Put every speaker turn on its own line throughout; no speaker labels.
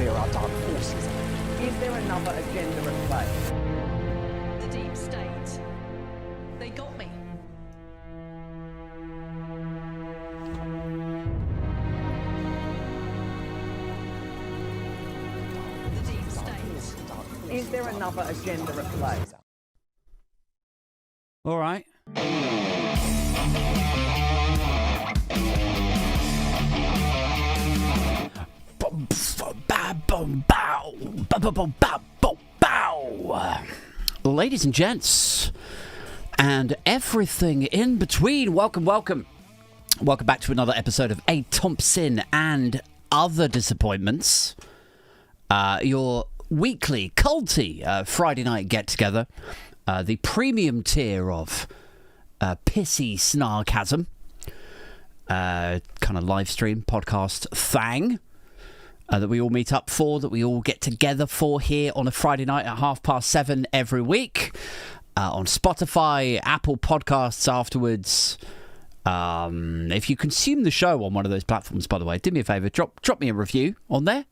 clear our dark forces. Is there another agenda at play?
The deep state. They got me. The deep state.
Is there another agenda at play?
All right. Ladies and gents, and everything in between, welcome back to another episode of A. Thompson and Other Disappointments, your weekly culty Friday night get-together, the premium tier of pissy snarkasm, kind of live stream podcast thing that we all meet up for, that we all get together for here on a Friday night at 7:30 every week, on Spotify, Apple Podcasts afterwards. If you consume the show on one of those platforms, by the way, do me a favour, drop me a review on there.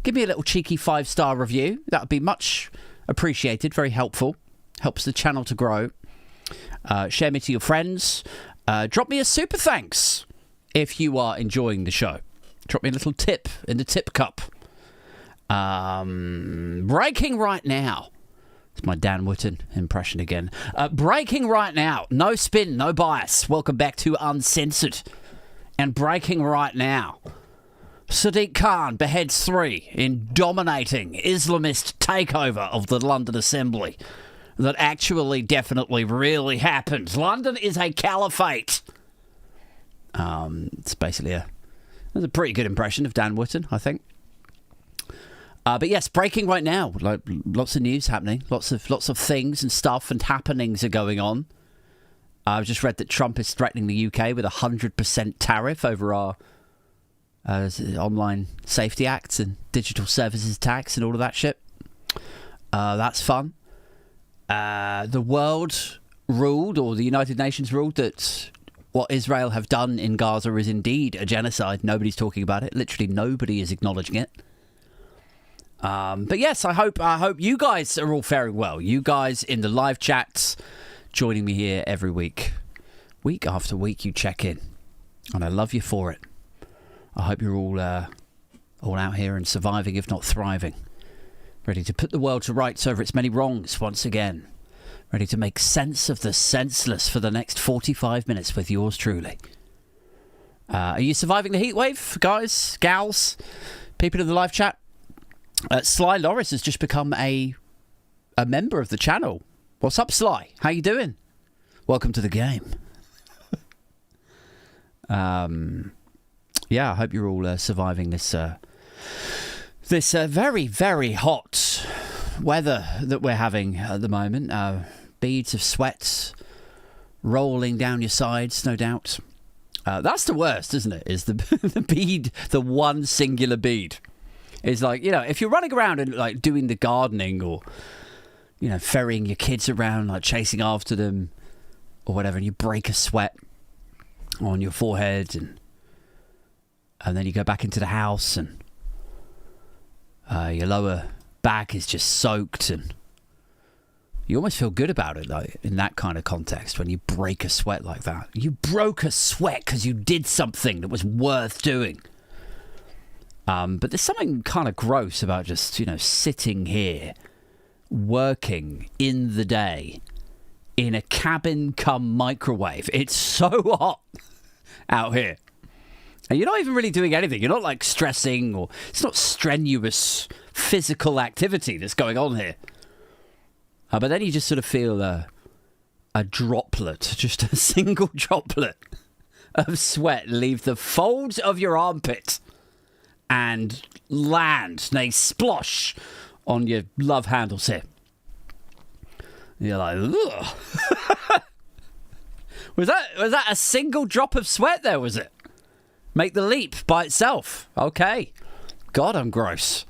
Give me a little cheeky 5-star review. That would be much appreciated, very helpful. Helps the channel to grow. Share me to your friends. Drop me a super thanks if you are enjoying the show. Drop me a little tip in the tip cup. Breaking right now. It's my Dan Wootton impression again. Breaking right now. No spin, no bias. Welcome back to Uncensored. And breaking right now. Sadiq Khan beheads 3 in dominating Islamist takeover of the London Assembly that actually definitely really happened. London is a caliphate. It's basically that's a pretty good impression of Dan Wootton, I think. But yes, breaking right now. Like, lots of news happening. Lots of things and stuff and happenings are going on. I've just read that Trump is threatening the UK with 100% tariff over our online safety acts and digital services tax and all of that shit. That's fun. The world ruled, or the United Nations ruled, that what Israel have done in Gaza is indeed a genocide. Nobody's talking about it. Literally nobody is acknowledging it. But yes, I hope you guys are all faring well. You guys in the live chats, joining me here every week. Week after week you check in. And I love you for it. I hope you're all out here and surviving, if not thriving. Ready to put the world to rights over its many wrongs once again. Ready to make sense of the senseless for the next 45 minutes with yours truly. Are you surviving the heat wave, guys, gals, people in the live chat? Sly Loris has just become a member of the channel. What's up, Sly? How you doing? Welcome to the game. Yeah, I hope you're all surviving this very, very hot weather that we're having at the moment. Beads of sweat rolling down your sides, no doubt. That's the worst, isn't it? Is the bead, the one singular bead. It's like, you know, if you're running around and like doing the gardening or, you know, ferrying your kids around, like chasing after them or whatever, and you break a sweat on your forehead and then you go back into the house and your lower back is just soaked and you almost feel good about it, like in that kind of context, when you break a sweat like that. You broke a sweat because you did something that was worth doing. But there's something kind of gross about just, you know, sitting here, working in the day, in a cabin cum microwave. It's so hot out here. And you're not even really doing anything. You're not like stressing, or it's not strenuous physical activity that's going on here. But then you just sort of feel a droplet, just a single droplet of sweat leave the folds of your armpit and land. They splosh on your love handles here. You're like, ugh. Was that a single drop of sweat there, was it? Make the leap by itself. Okay. God, I'm gross.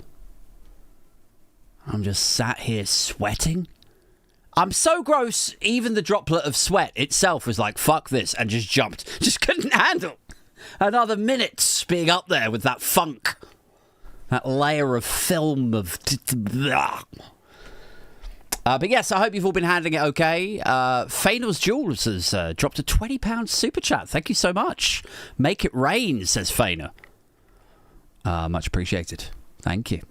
I'm just sat here sweating. I'm so gross, even the droplet of sweat itself was like, fuck this, and just jumped. Just couldn't handle another minute being up there with that funk. That layer of film of... but yes, I hope you've all been handling it okay. Fainal's Jewels has dropped a £20 super chat. Thank you so much. Make it rain, says Faina. Much appreciated. Thank you.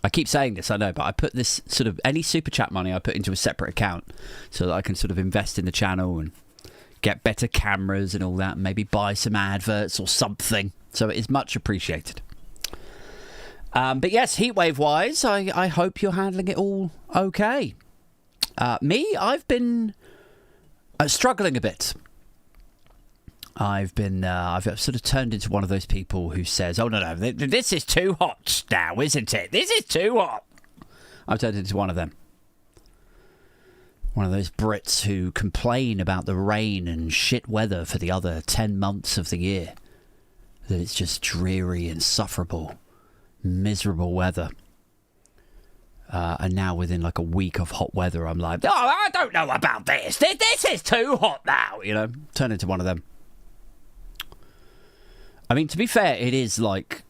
I keep saying this, I know, but I put this sort of... Any super chat money I put into a separate account so that I can sort of invest in the channel and get better cameras and all that, and maybe buy some adverts or something. So it is much appreciated. But yes, heatwave-wise, I hope you're handling it all okay. Me, I've been struggling a bit. I've sort of turned into one of those people who says, oh, no, this is too hot now, isn't it? This is too hot. I've turned into one of them. One of those Brits who complain about the rain and shit weather for the other 10 months of the year. That it's just dreary, insufferable, miserable weather. And now within like a week of hot weather, I'm like, oh, I don't know about this. This is too hot now, you know. Turn into one of them. I mean, to be fair, it is like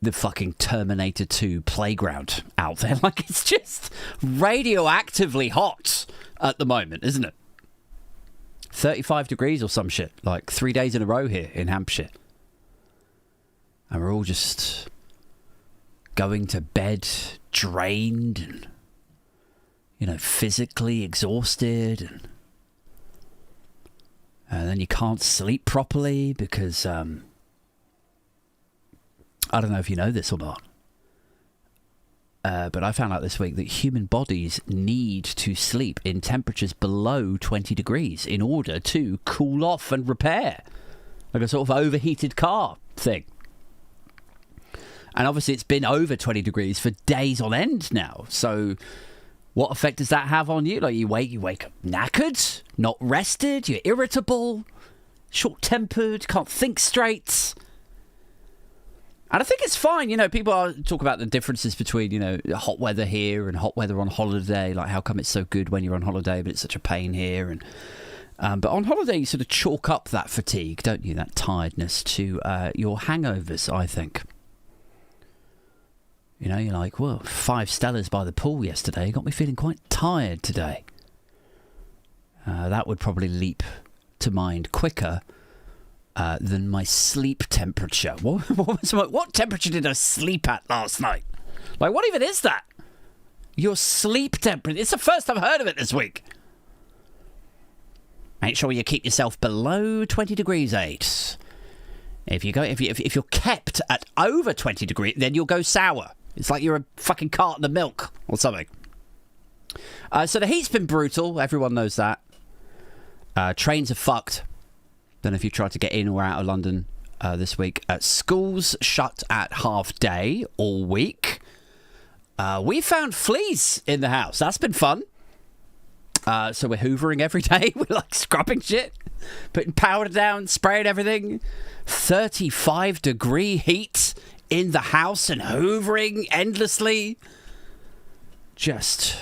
the fucking Terminator 2 playground out there. Like, it's just radioactively hot at the moment, isn't it? 35 degrees or some shit. Like 3 days in a row here in Hampshire. And we're all just going to bed drained and, you know, physically exhausted. And then you can't sleep properly because... I don't know if you know this or not, but I found out this week that human bodies need to sleep in temperatures below 20 degrees in order to cool off and repair, like a sort of overheated car thing. And obviously it's been over 20 degrees for days on end now. So what effect does that have on you? Like you wake up knackered, not rested, you're irritable, short-tempered, can't think straight. And I think it's fine, you know, people talk about the differences between, you know, hot weather here and hot weather on holiday, like how come it's so good when you're on holiday, but it's such a pain here. And but on holiday, you sort of chalk up that fatigue, don't you, that tiredness to your hangovers, I think. You know, you're like, well, 5 Stellas by the pool yesterday got me feeling quite tired today. That would probably leap to mind quicker than my sleep temperature. What temperature did I sleep at last night? Like, what even is that? Your sleep temperature. It's the first I've heard of it this week. Make sure you keep yourself below 20 degrees 8. If you're kept at over 20 degrees, then you'll go sour. It's like you're a fucking carton of milk or something. So the heat's been brutal. Everyone knows that. Trains are fucked. Don't know if you've tried to get in or out of London this week. Schools shut at half day all week. We found fleas in the house. That's been fun. So we're hoovering every day. We're like scrubbing shit, putting powder down, spraying everything. 35-degree heat in the house and hoovering endlessly. Just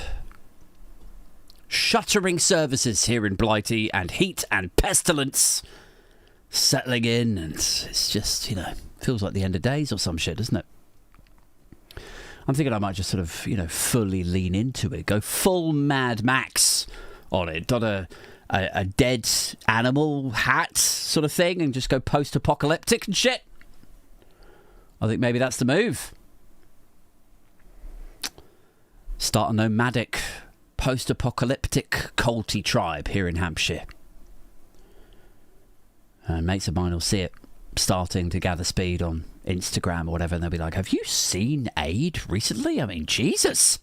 shuttering services here in Blighty, and heat and pestilence settling in, and it's just, you know, feels like the end of days or some shit, doesn't it? I'm thinking I might just sort of, you know, fully lean into it, go full Mad Max on it, done a dead animal hat sort of thing, and just go post-apocalyptic and shit. I think maybe that's the move. Start a nomadic, post-apocalyptic culty tribe here in Hampshire. And mates of mine will see it starting to gather speed on Instagram or whatever, and they'll be like, have you seen Aid recently? I mean, Jesus.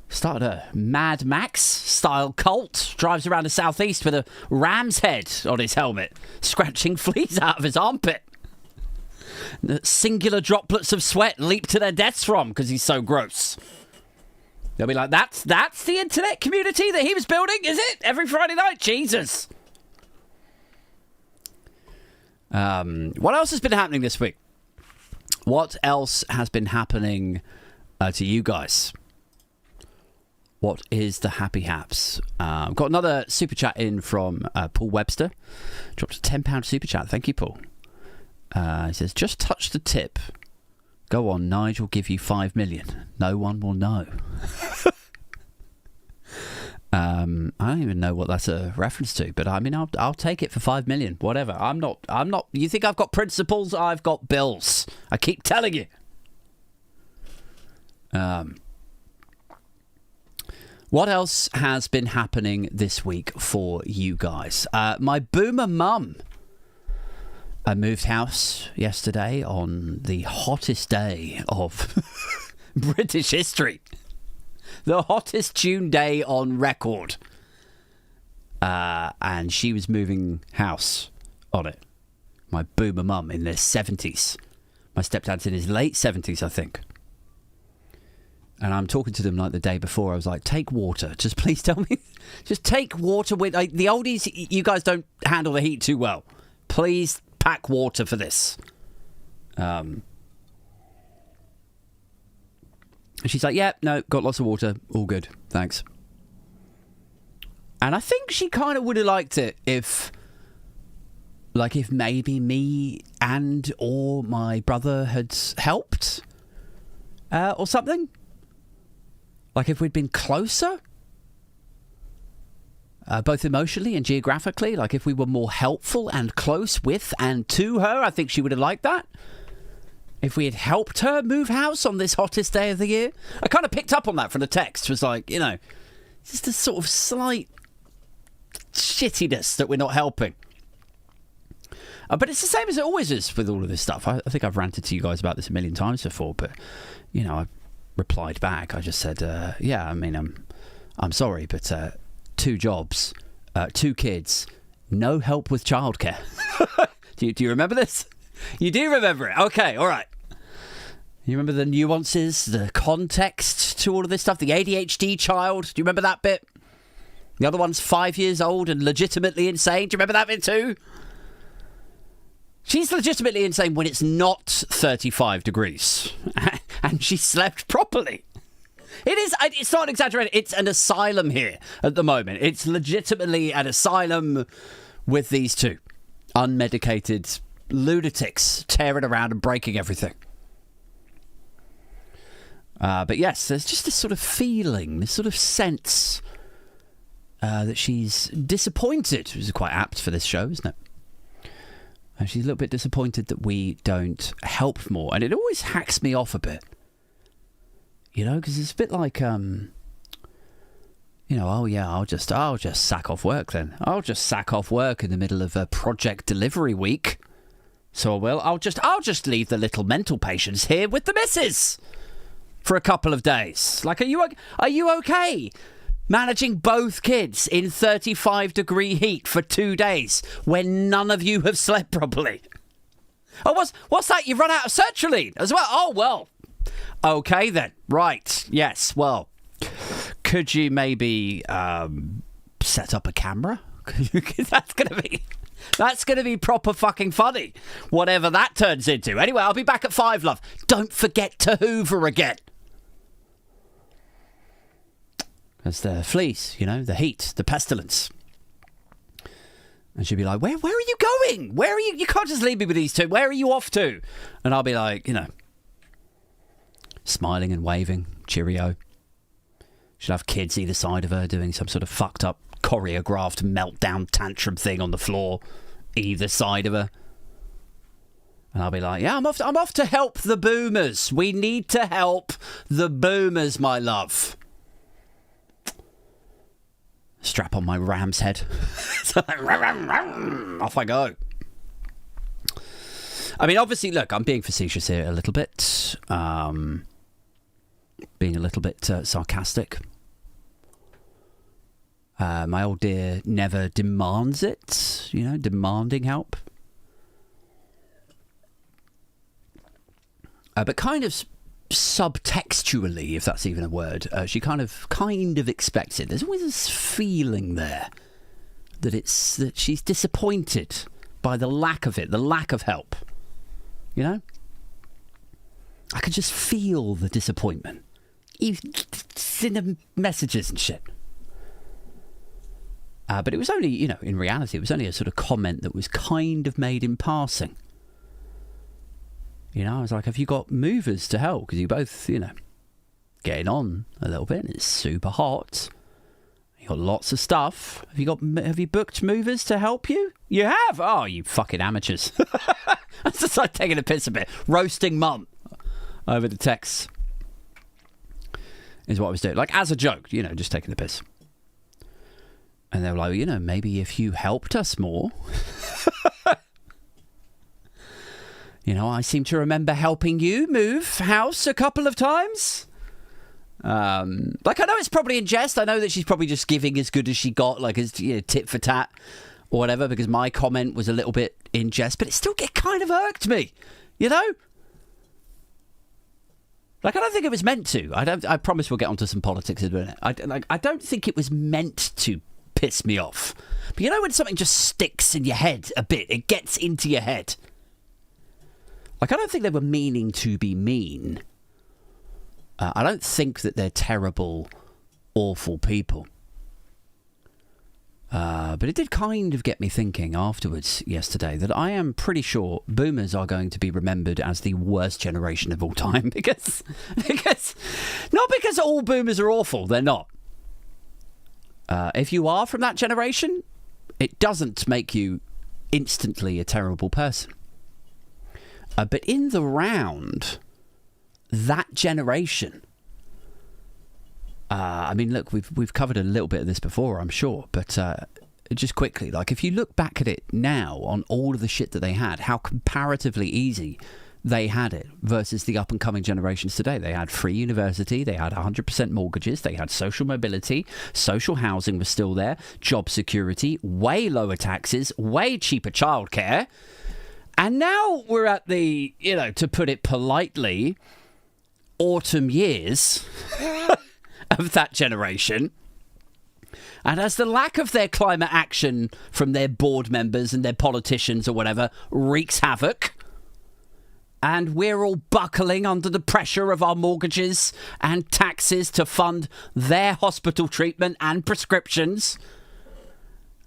Started a Mad Max-style cult. Drives around the southeast with a ram's head on his helmet, scratching fleas out of his armpit. The singular droplets of sweat leap to their deaths from because he's so gross. They'll be like, that's the internet community that he was building, is it? Every Friday night? Jesus. What else has been happening this week? What else has been happening to you guys? What is the happy haps? I've got another super chat in from Paul Webster. Dropped a £10 super chat. Thank you, Paul. He says, just touch the tip. Go on, Nigel, give you 5 million. No one will know. I don't even know what that's a reference to, but I mean, I'll take it for 5 million, whatever. I'm not, you think I've got principles? I've got bills. I keep telling you. What else has been happening this week for you guys? My boomer mum moved house yesterday on the hottest day of British history. The hottest June day on record. And she was moving house on it. My boomer mum in their 70s. My stepdad's in his late 70s, I think. And I'm talking to them like the day before. I was like, take water. Just please tell me. Just take water with... Like, the oldies, you guys don't handle the heat too well. Please pack water for this. And she's like, yeah, no, got lots of water. All good. Thanks. And I think she kind of would have liked it if maybe me and or my brother had helped or something. Like if we'd been closer, both emotionally and geographically, like if we were more helpful and close with and to her, I think she would have liked that. If we had helped her move house on this hottest day of the year. I kind of picked up on that from the text. It was like, you know, just a sort of slight shittiness that we're not helping. But it's the same as it always is with all of this stuff. I think I've ranted to you guys about this a million times before, but, you know, I replied back. I just said, yeah, I mean, I'm sorry, but 2 jobs, 2 kids, no help with childcare. Do you remember this? You do remember it? Okay, all right. You remember the nuances, the context to all of this stuff? The ADHD child, do you remember that bit? The other one's 5 years old and legitimately insane. Do you remember that bit too? She's legitimately insane when it's not 35 degrees. And she slept properly. It's not exaggerated. It's an asylum here at the moment. It's legitimately an asylum with these 2 unmedicated lunatics tearing around and breaking everything. But yes, there's just this sort of feeling, this sort of sense that she's disappointed. Which is quite apt for this show, isn't it? And she's a little bit disappointed that we don't help more. And it always hacks me off a bit. You know, because it's a bit like, you know, oh yeah, I'll just sack off work then. I'll just sack off work in the middle of a project delivery week. So I will. I'll just leave the little mental patients here with the missus for a couple of days. Like, are you okay managing both kids in 35-degree heat for 2 days when none of you have slept properly? Oh, what's that? You've run out of sertraline as well. Oh, well. Okay, then. Right. Yes. Well, could you maybe set up a camera? That's going to be proper fucking funny, whatever that turns into. Anyway, I'll be back at 5, love. Don't forget to hoover again. There's the fleas, you know, the heat, the pestilence. And she'll be like, where are you going? Where are you? You can't just leave me with these 2. Where are you off to? And I'll be like, you know, smiling and waving, cheerio. She'll have kids either side of her doing some sort of fucked up choreographed meltdown tantrum thing on the floor either side of her. And I'll be like, yeah, I'm off to help the boomers. We need to help the boomers, my love. Strap on my ram's head. Off I go. I mean, obviously, look, I'm being facetious here a little bit. Being a little bit sarcastic. My old dear never demands it, you know, demanding help. But kind of subtextually, if that's even a word, she kind of expects it. There's always this feeling there that she's disappointed by the lack of it, the lack of help. You know? I could just feel the disappointment. Even in the messages and shit. But it was only, you know, in reality, it was only a sort of comment that was kind of made in passing. You know, I was like, have you got movers to help? Because you both, you know, getting on a little bit. It's super hot. You got lots of stuff. Have you booked movers to help you? You have? Oh, you fucking amateurs. I was just like taking a piss a bit. Roasting mum over the text is what I was doing. Like, as a joke, you know, just taking the piss. And they were like, you know, maybe if you helped us more. You know, I seem to remember helping you move house a couple of times. Like, I know it's probably in jest. I know that she's probably just giving as good as she got, like, as, you know, tit for tat or whatever, because my comment was a little bit in jest, but it kind of irked me, you know? Like, I don't think it was meant to. I promise we'll get onto some politics in a minute. I don't think it was meant to piss me off. But you know when something just sticks in your head a bit, it gets into your head. Like, I don't think they were meaning to be mean. I don't think that they're terrible, awful people. But it did kind of get me thinking afterwards yesterday that I am pretty sure boomers are going to be remembered as the worst generation of all time. because not because all boomers are awful, they're not. If you are from that generation, it doesn't make you instantly a terrible person. But in the round, that generation, I mean, look, we've covered a little bit of this before, I'm sure, but just quickly, like, if you look back at it now on all of the shit that they had, how comparatively easy they had it versus the up-and-coming generations today. They had free university, they had 100% mortgages, they had social mobility, social housing was still there, job security, way lower taxes, way cheaper childcare. And now we're at the, you know, to put it politely, autumn years of that generation. And as the lack of their climate action from their board members and their politicians or whatever wreaks havoc, and we're all buckling under the pressure of our mortgages and taxes to fund their hospital treatment and prescriptions.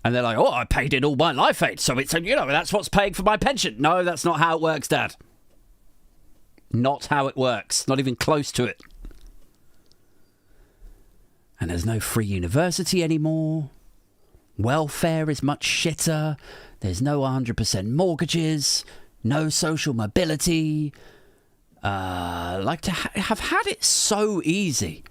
And they're like, oh, I paid in all my life aid, so it's, you know, that's what's paying for my pension. No, that's not how it works, Dad. Not how it works. Not even close to it. And there's no free university anymore. Welfare is much shitter. There's no 100% mortgages. No social mobility. Like to have had it so easy.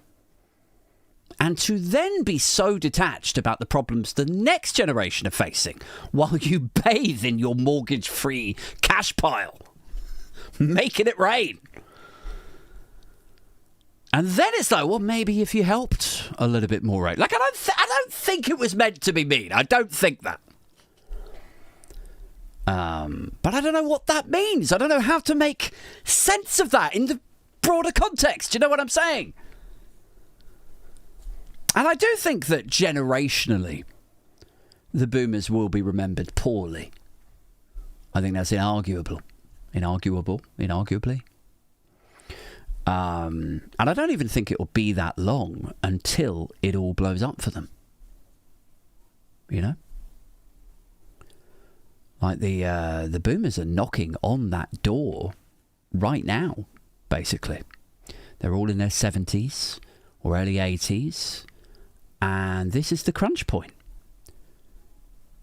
And to then be so detached about the problems the next generation are facing while you bathe in your mortgage-free cash pile. Making it rain. And then it's like, well, maybe if you helped a little bit more, right? Like, I don't think it was meant to be mean. I don't think that. But I don't know what that means. I don't know how to make sense of that in the broader context. Do you know what I'm saying? And I do think that generationally, the boomers will be remembered poorly. I think that's inarguable. Inarguably. And I don't even think it will be that long until it all blows up for them. You know? Like the boomers are knocking on that door right now, basically. They're all in their 70s or early 80s. And this is the crunch point.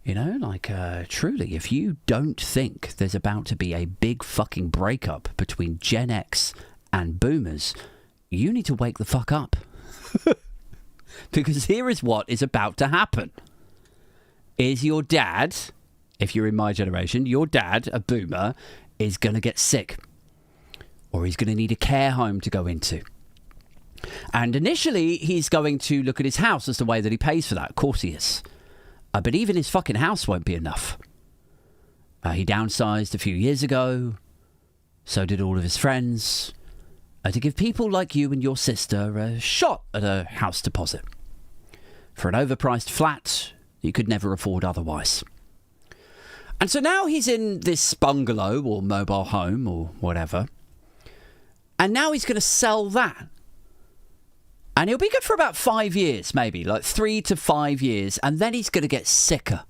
You know, like, truly, if you don't think there's about to be a big fucking breakup between Gen X and boomers, you need to wake the fuck up. Because here is what is about to happen. Is your dad, if you're in my generation, your dad, a boomer, is going to get sick. Or he's going to need a care home to go into. And initially, he's going to look at his house as the way that he pays for that. Of course he is. But even his fucking house won't be enough. He downsized a few years ago. So did all of his friends. To give people like you and your sister a shot at a house deposit. For an overpriced flat you could never afford otherwise. And so now he's in this bungalow or mobile home or whatever. And now he's going to sell that. And he'll be good for about 5 years, maybe, like 3 to 5 years. And then he's going to get sicker.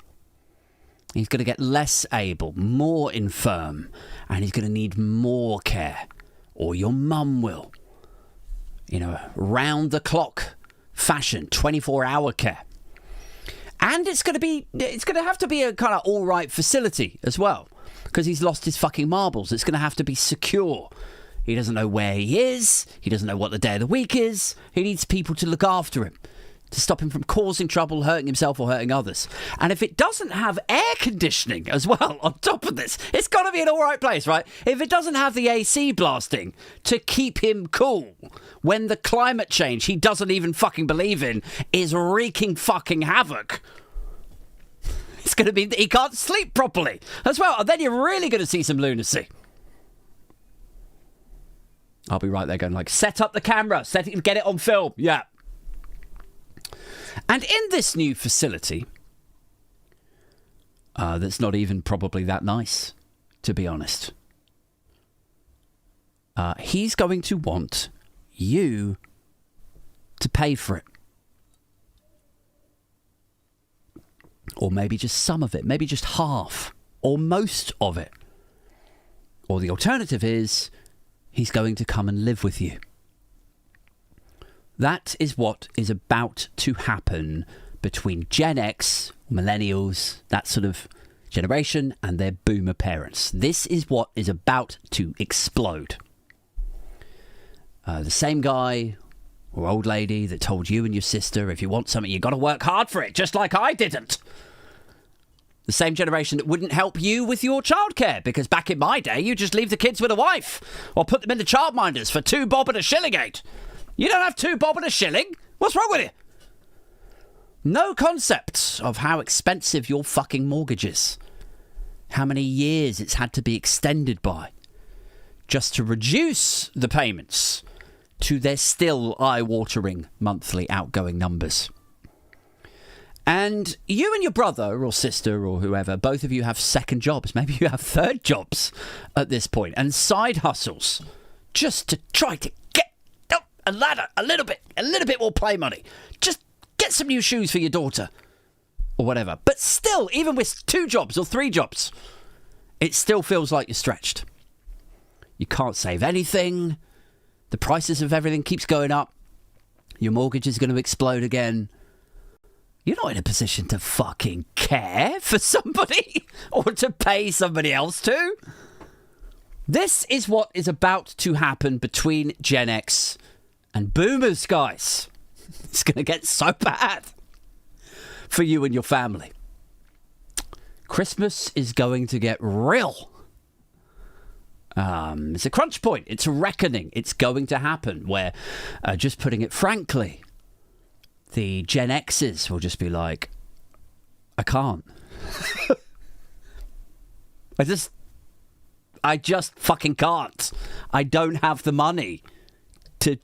He's going to get less able, more infirm, and he's going to need more care. Or your mum will. Round the clock fashion, 24-hour care. And it's going to have to be a kind of all right facility as well, because he's lost his fucking marbles. It's going to have to be secure. He doesn't know where he is. He doesn't know what the day of the week is. He needs people to look after him, to stop him from causing trouble, hurting himself or hurting others. And if it doesn't have air conditioning as well on top of this, it's got to be an all right place, right? If it doesn't have the AC blasting to keep him cool when the climate change he doesn't even fucking believe in is wreaking fucking havoc, it's going to be that he can't sleep properly as well. And then you're really going to see some lunacy. I'll be right there going like, set up the camera, get it on film. Yeah. And in this new facility, that's not even probably that nice, to be honest, he's going to want you to pay for it. Or maybe just some of it, maybe just half, or most of it. Or the alternative is, he's going to come and live with you. That is what is about to happen between Gen X, millennials, that sort of generation, and their boomer parents. This is what is about to explode. The same guy or old lady that told you and your sister, if you want something, you got to work hard for it, just like I didn't. The same generation that wouldn't help you with your childcare, because back in my day, you just leave the kids with a wife or put them in the childminders for 2 bob and a shilling eight. You don't have 2 bob and a shilling? What's wrong with you? No concept of how expensive your fucking mortgage is. How many years it's had to be extended by just to reduce the payments to their still eye-watering monthly outgoing numbers. And you and your brother or sister or whoever, both of you have second jobs. Maybe you have third jobs at this point, and side hustles just to try to get up a ladder a little bit more play money. Just get some new shoes for your daughter or whatever. But still, even with 2 jobs or 3 jobs, it still feels like you're stretched. You can't save anything. The prices of everything keeps going up. Your mortgage is going to explode again. You're not in a position to fucking care for somebody or to pay somebody else to. This is what is about to happen between Gen X and boomers, guys. It's going to get so bad for you and your family. Christmas is going to get real. It's a crunch point. It's a reckoning. It's going to happen where, just putting it frankly, the Gen X's will just be like, I can't. I just fucking can't. I don't have the money to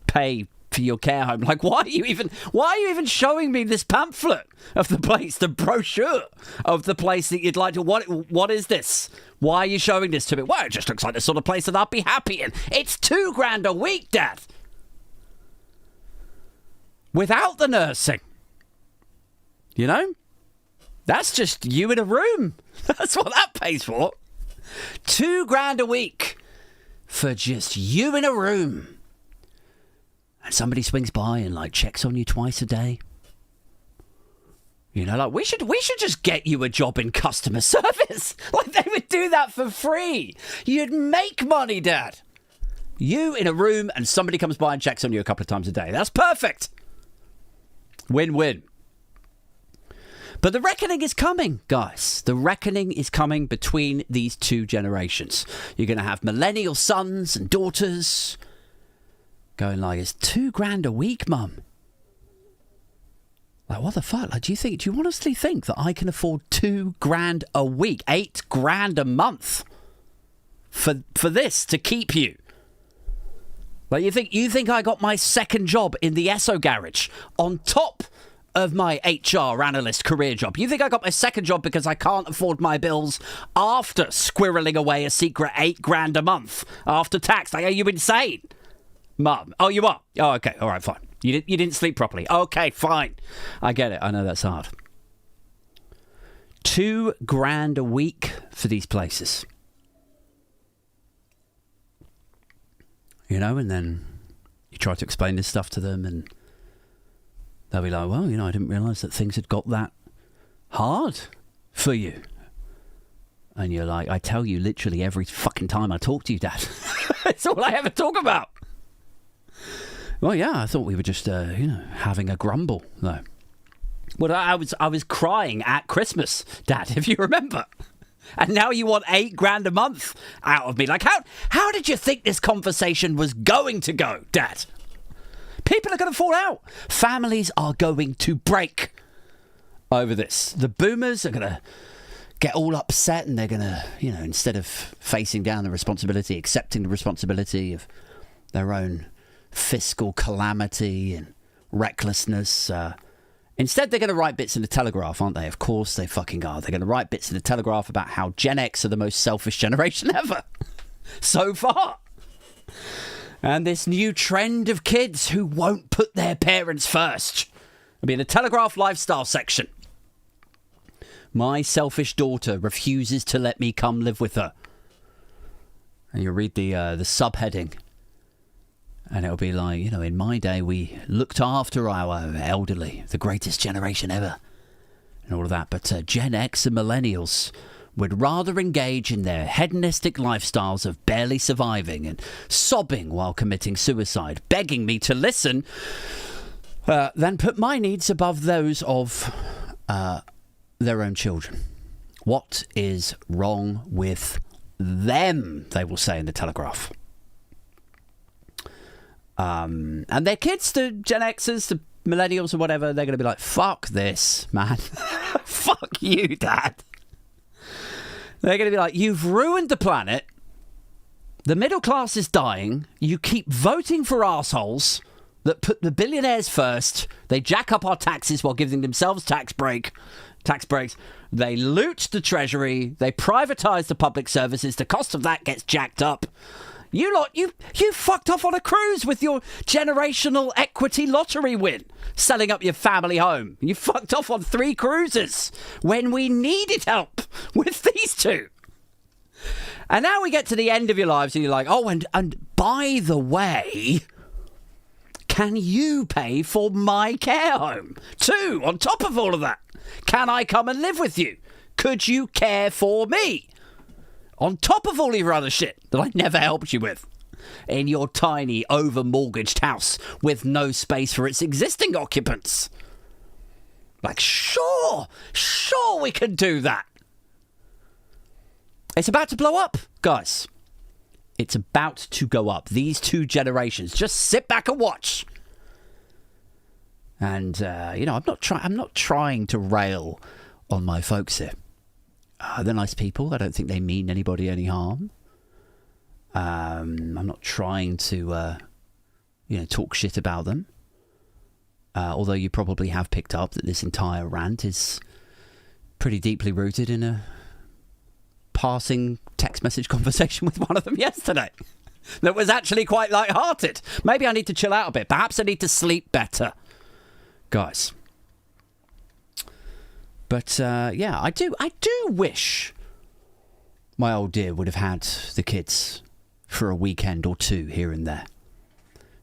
pay for your care home. Like, why are you even showing me this pamphlet of the place, the brochure of the place that you'd like to, what is this? Why are you showing this to me? Well, it just looks like the sort of place that I'd be happy in. It's $2,000 a week, Dad. Without the nursing. You know? That's just you in a room. That's what that pays for. $2,000 a week for just you in a room. And somebody swings by and like checks on you twice a day. You know, like we should just get you a job in customer service. Like they would do that for free. You'd make money, Dad. You in a room and somebody comes by and checks on you a couple of times a day. That's perfect. Win-win. But the reckoning is coming, guys. The reckoning is coming between these 2 generations. You're going to have millennial sons and daughters going like, it's $2,000 a week, Mum. Like, what the fuck? Like, do you honestly think that I can afford $2,000 a week, $8,000 a month for this to keep you? Like, you think I got my second job in the Esso garage on top of my HR analyst career job? You think I got my second job because I can't afford my bills after squirreling away a secret $8,000 a month after tax? Like, are you insane? Mum. Oh, you are? Oh, okay. All right, fine. You didn't sleep properly. Okay, fine. I get it. I know that's hard. $2,000 a week for these places. You know, and then you try to explain this stuff to them and they'll be like, well, you know, I didn't realise that things had got that hard for you. And you're like, I tell you literally every fucking time I talk to you, Dad. It's all I ever talk about. Well, yeah, I thought we were just, having a grumble, though. Well, I was crying at Christmas, Dad, if you remember. And now you want $8,000 a month out of me. Like, how did you think this conversation was going to go, Dad? People are going to fall out. Families are going to break over this. The boomers are going to get all upset and they're going to, instead of facing down the responsibility, accepting the responsibility of their own fiscal calamity and recklessness, instead they're going to write bits in the Telegraph, aren't they? Of course they fucking are. They're going to write bits in the Telegraph about how Gen X are the most selfish generation ever. So far. And this new trend of kids who won't put their parents first. It'll be in the Telegraph lifestyle section. My selfish daughter refuses to let me come live with her. And you'll read the subheading. And it'll be like, in my day, we looked after our elderly, the greatest generation ever. And all of that. But Gen X and millennials would rather engage in their hedonistic lifestyles of barely surviving and sobbing while committing suicide, begging me to listen, than put my needs above those of their own children. What is wrong with them, they will say in the Telegraph. And their kids, the Gen Xers, the millennials or whatever, they're going to be like, fuck this, man. Fuck you, Dad. They're going to be like, you've ruined the planet. The middle class is dying. You keep voting for assholes that put the billionaires first. They jack up our taxes while giving themselves tax breaks. They loot the treasury. They privatise the public services. The cost of that gets jacked up. You lot, you fucked off on a cruise with your generational equity lottery win, selling up your family home. You fucked off on 3 cruises when we needed help with these 2. And now we get to the end of your lives and you're like, oh, and by the way, can you pay for my care home too, on top of all of that? Can I come and live with you? Could you care for me? On top of all your other shit that I never helped you with. In your tiny, over-mortgaged house with no space for its existing occupants. Like, sure we can do that. It's about to blow up, guys. It's about to go up. These 2 generations. Just sit back and watch. And, I'm not trying to rail on my folks here. They're nice people. I don't think they mean anybody any harm. I'm not trying to, talk shit about them. Although you probably have picked up that this entire rant is pretty deeply rooted in a passing text message conversation with one of them yesterday. That was actually quite light-hearted. Maybe I need to chill out a bit. Perhaps I need to sleep better. Guys. But, I do wish my old dear would have had the kids for a weekend or 2 here and there.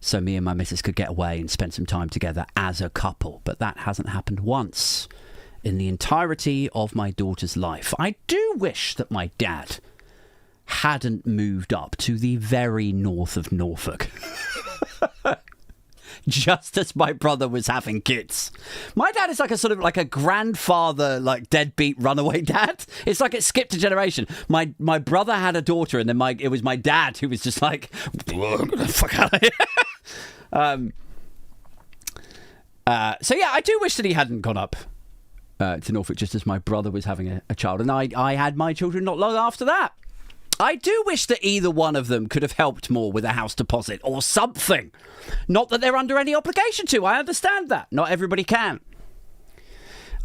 So me and my missus could get away and spend some time together as a couple. But that hasn't happened once in the entirety of my daughter's life. I do wish that my dad hadn't moved up to the very north of Norfolk. Just as my brother was having kids. My dad is like a sort of like a grandfather, like deadbeat runaway dad. It's like it skipped a generation. My brother had a daughter, and then it was my dad who was just like, fuck out of here. So yeah, I do wish that he hadn't gone up to Norfolk just as my brother was having a child, and I had my children not long after that. I do wish that either one of them could have helped more with a house deposit or something. Not that they're under any obligation to. I understand that. Not everybody can.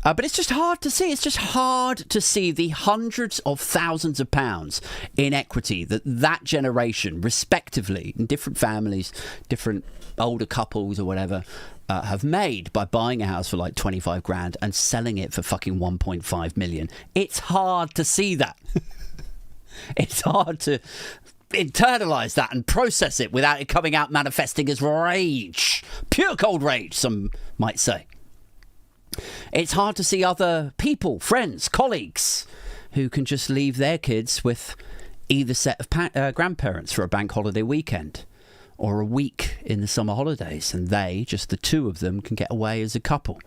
But it's just hard to see. It's just hard to see the hundreds of thousands of pounds in equity that generation, respectively, in different families, different older couples or whatever, have made by buying a house for like 25 grand and selling it for fucking 1.5 million. It's hard to see that. It's hard to internalise that and process it without it coming out manifesting as rage. Pure cold rage, some might say. It's hard to see other people, friends, colleagues, who can just leave their kids with either set of grandparents for a bank holiday weekend or a week in the summer holidays, and they, just the two of them, can get away as a couple.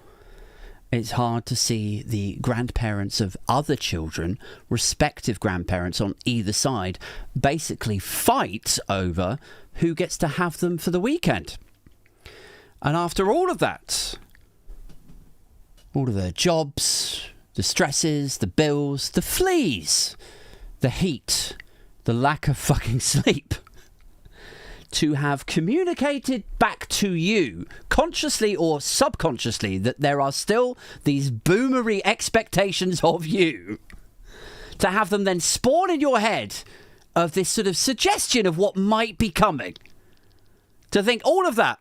It's hard to see the grandparents of other children, respective grandparents on either side, basically fight over who gets to have them for the weekend. And after all of that, all of the jobs, the stresses, the bills, the fleas, the heat, the lack of fucking sleep, to have communicated back to you, consciously or subconsciously, that there are still these boomery expectations of you, to have them then spawn in your head of this sort of suggestion of what might be coming. To think all of that.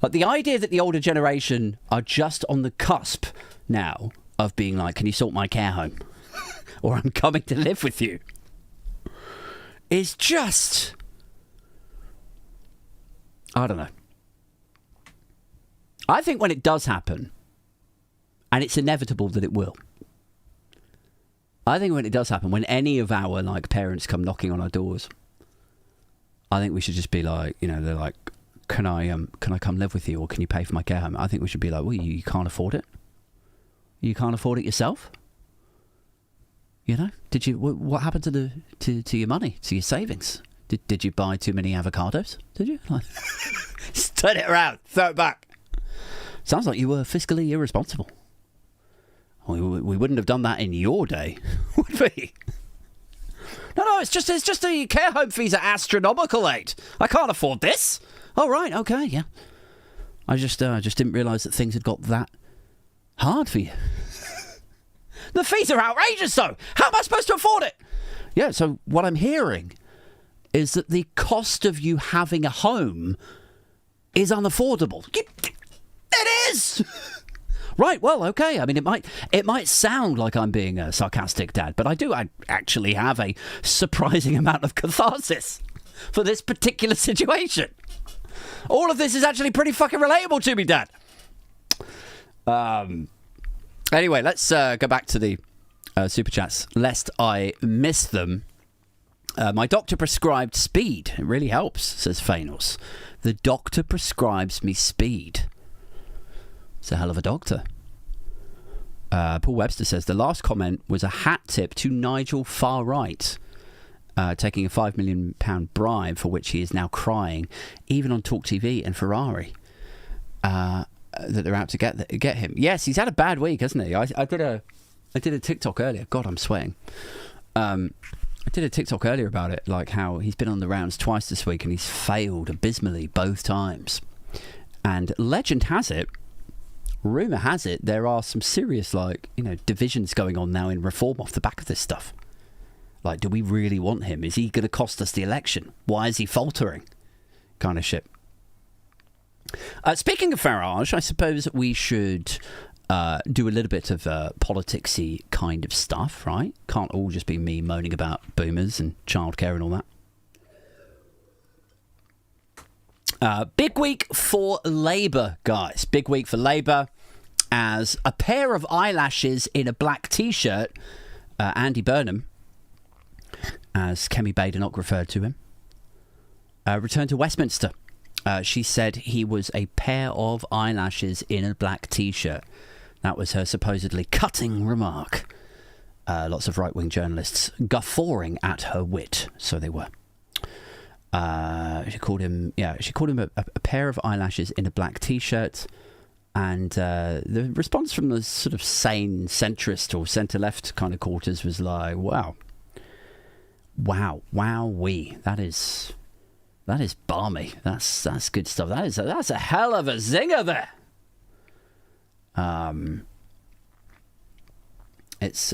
Like the idea that the older generation are just on the cusp now of being like, can you sort my care home? Or I'm coming to live with you. Is just... I don't know. I think when it does happen, and it's inevitable that it will, I think when it does happen, when any of our like parents come knocking on our doors, I think we should just be like, you know, they're like, can I come live with you, or can you pay for my care home? I think we should be like, well, you can't afford it. You can't afford it yourself. You know, what happened to your money, to your savings? Did you buy too many avocados? Did you? Like, just turn it around, throw it back. Sounds like you were fiscally irresponsible. We wouldn't have done that in your day, would we? No, it's just the care home fees are astronomical, mate. I can't afford this. Oh, right, okay, yeah. I just didn't realise that things had got that hard for you. The fees are outrageous, though. How am I supposed to afford it? Yeah, so what I'm hearing is that the cost of you having a home is unaffordable. It is! Right, well, okay. I mean, it might sound like I'm being a sarcastic, Dad, but I actually have a surprising amount of catharsis for this particular situation. All of this is actually pretty fucking relatable to me, Dad. Anyway, let's go back to the super chats, lest I miss them. My doctor prescribed speed. It really helps, says Phanos. The doctor prescribes me speed. It's a hell of a doctor. Paul Webster says, the last comment was a hat tip to Nigel Far Right, taking a £5 million bribe for which he is now crying, even on Talk TV and Ferrari, that they're out to get him. Yes, he's had a bad week, hasn't he? I did a TikTok earlier. God, I'm sweating. I did a TikTok earlier about it, like how he's been on the rounds twice this week and he's failed abysmally both times. And legend has it, rumour has it, there are some serious, like, you know, divisions going on now in reform off the back of this stuff. Like, do we really want him? Is he going to cost us the election? Why is he faltering? Kind of shit. Speaking of Farage, I suppose we should do a little bit of politics-y kind of stuff, right? Can't all just be me moaning about boomers and childcare and all that. Big week for Labour, guys. Big week for Labour, as a pair of eyelashes in a black T-shirt, Andy Burnham, as Kemi Badenoch referred to him, returned to Westminster. She said he was a pair of eyelashes in a black T-shirt. That was her supposedly cutting remark. Lots of right-wing journalists guffawing at her wit, so they were. She called him a pair of eyelashes in a black T-shirt, and the response from the sort of sane centrist or centre-left kind of quarters was like, wowee, that is balmy. That's good stuff. That's a hell of a zinger there. It's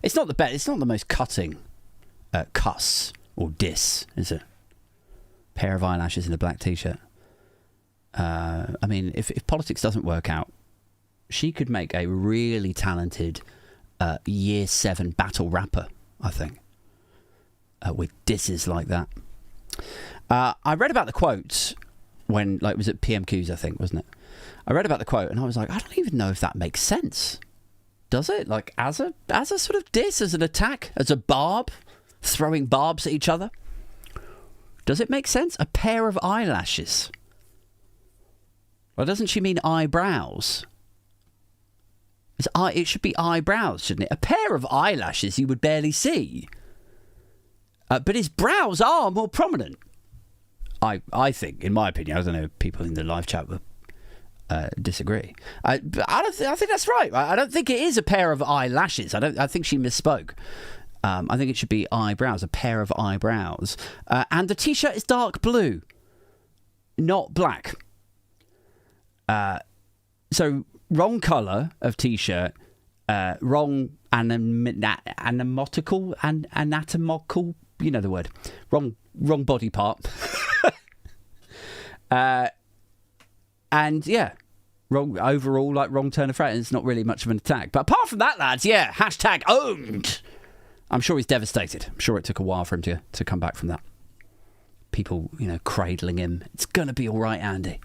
it's not the best. It's not the most cutting cuss or diss, is it? Pair of eyelashes in a black t-shirt. I mean, if politics doesn't work out, she could make a really talented year 7 battle rapper, I think, with disses like that. I read about the quote when, like, it was at PMQs, I think, wasn't it? I read about the quote and I was like, I don't even know if that makes sense. Does it? Like, as a sort of diss, as an attack, as a barb, throwing barbs at each other? Does it make sense? A pair of eyelashes. Well, doesn't she mean eyebrows? It should be eyebrows, shouldn't it? A pair of eyelashes you would barely see. But his brows are more prominent. I think, in my opinion, I don't know if people in the live chat will disagree. I think that's right. I don't think it is a pair of eyelashes. I think she misspoke. I think it should be eyebrows, a pair of eyebrows. And the t-shirt is dark blue, not black. So wrong colour of t-shirt, wrong anatomical, you know the word. Wrong body part. And yeah, wrong overall, like wrong turn of phrase. It's not really much of an attack. But apart from that, lads, yeah, hashtag owned. I'm sure he's devastated. I'm sure it took a while for him to come back from that. People, cradling him. It's going to be all right, Andy.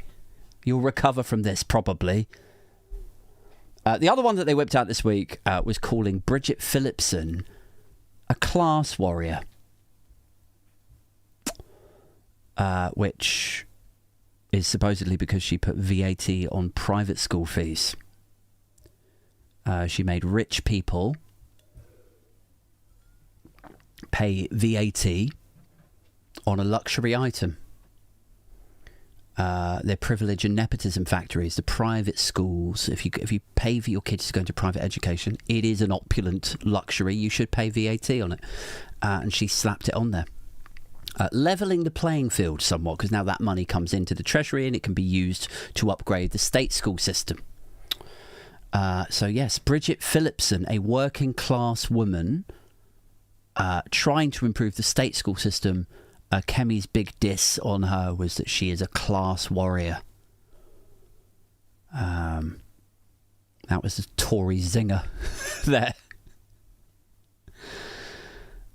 You'll recover from this, probably. The other one that they whipped out this week was calling Bridget Phillipson a class warrior. Which is supposedly because she put VAT on private school fees. She made rich people pay VAT on a luxury item. They're privilege and nepotism factories, the private schools. If you pay for your kids to go into private education, it is an opulent luxury. You should pay VAT on it. And she slapped it on there. Levelling the playing field somewhat, because now that money comes into the Treasury and it can be used to upgrade the state school system. So yes, Bridget Phillipson, a working class woman, trying to improve the state school system. Kemi's big diss on her was that she is a class warrior. That was the Tory zinger there.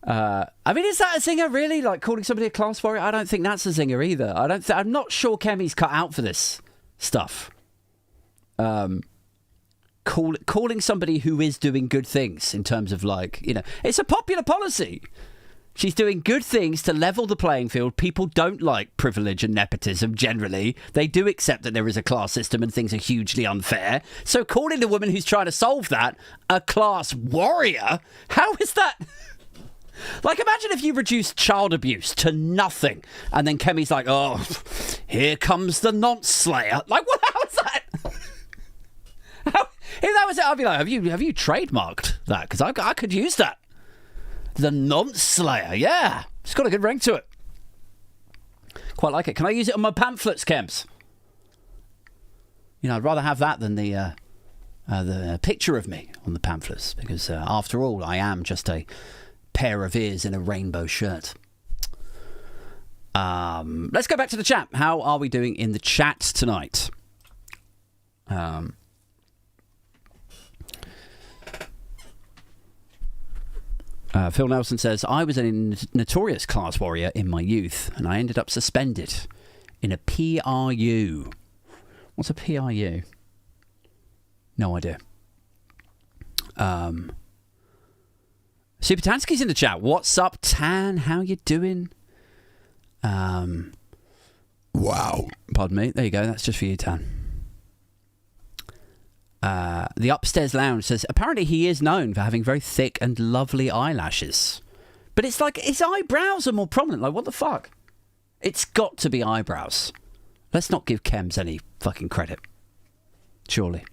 I mean, is that a zinger, really? Like, calling somebody a class warrior? I don't think that's a zinger either. I'm not sure Kemi's cut out for this stuff. Calling somebody who is doing good things in terms of, like, it's a popular policy. She's doing good things to level the playing field. People don't like privilege and nepotism generally. They do accept that there is a class system and things are hugely unfair. So calling the woman who's trying to solve that a class warrior, how is that? Like, imagine if you reduced child abuse to nothing and then Kemi's like, oh, here comes the nonce slayer. Like, what? How is that? If that was it, I'd be like, have you trademarked that? Because I could use that. The nonce slayer, yeah. It's got a good ring to it. Quite like it. Can I use it on my pamphlets, Kems? I'd rather have that than the picture of me on the pamphlets. Because after all, I am just a pair of ears in a rainbow shirt. Let's go back to the chat. How are we doing in the chat tonight? Phil Nelson says, I was a notorious class warrior in my youth and I ended up suspended in a PRU. What's a PRU? No idea. Super Tansky's in the chat. What's up, Tan? How you doing? Wow. Pardon me. There you go. That's just for you, Tan. The Upstairs Lounge says, apparently he is known for having very thick and lovely eyelashes. But it's like his eyebrows are more prominent. Like, what the fuck? It's got to be eyebrows. Let's not give Kems any fucking credit. Surely.